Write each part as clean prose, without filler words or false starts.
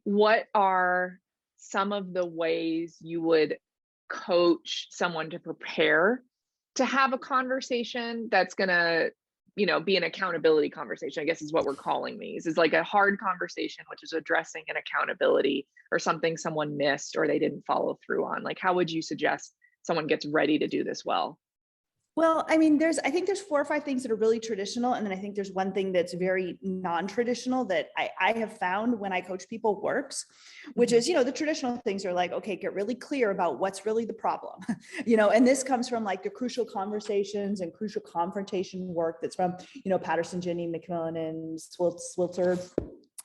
what are some of the ways you would coach someone to prepare to have a conversation that's gonna, be an accountability conversation, I guess is what we're calling these, is like a hard conversation, which is addressing an accountability or something someone missed or they didn't follow through on. Like, how would you suggest someone gets ready to do this well? Well, I think there's 4 or 5 things that are really traditional, and then I think there's one thing that's very non-traditional that I have found when I coach people works, which Mhm. is, the traditional things are like, okay, get really clear about what's really the problem, and this comes from like the crucial conversations and crucial confrontation work that's from, Patterson, Jenny, McMillan, and Swilzer,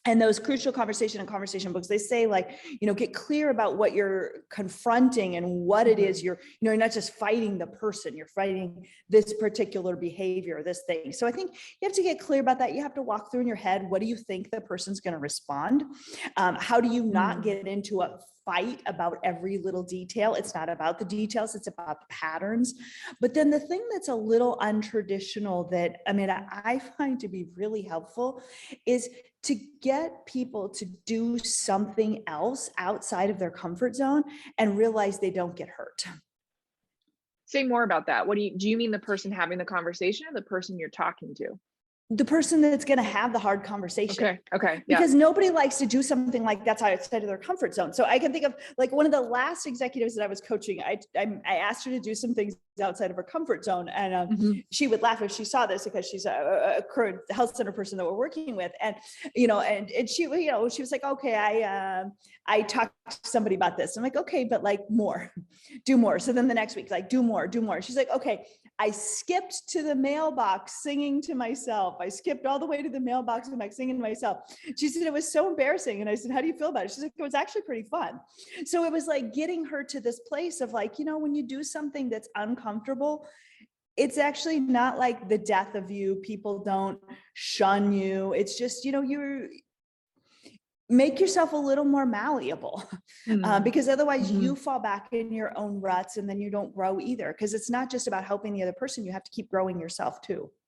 and those crucial conversation books, they say like, get clear about what you're confronting and what it is Mhm. you're not just fighting the person, you're fighting this particular behavior, this thing. So I think you have to get clear about that. You have to walk through in your head, what do you think the person's going to respond? How do you not Mm. get into a fight about every little detail? It's not about the details, it's about the patterns. But then the thing that's a little untraditional that I find to be really helpful is to get people to do something else outside of their comfort zone and realize they don't get hurt. Say more about that. What do you mean the person having the conversation or the person you're talking to? The person that's going to have the hard conversation, Okay, okay, yeah. because nobody likes to do something like that's outside of their comfort zone. So I can think of like one of the last executives that I was coaching. I asked her to do some things outside of her comfort zone, and Mhm. she would laugh if she saw this because she's a current health center person that we're working with, and and she she was like, okay, I talked to somebody about this. I'm like, okay, but like more, do more. So then the next week, like do more, do more. She's like, okay, I skipped to the mailbox singing to myself. I skipped all the way to the mailbox and like singing to myself. She said it was so embarrassing. And I said, how do you feel about it? She's like, it was actually pretty fun. So it was like getting her to this place of like, when you do something that's uncomfortable, it's actually not like the death of you. People don't shun you. It's just, you're make yourself a little more malleable, Mm. because otherwise you Mhm. fall back in your own ruts and then you don't grow either. Because it's not just about helping the other person. You have to keep growing yourself too.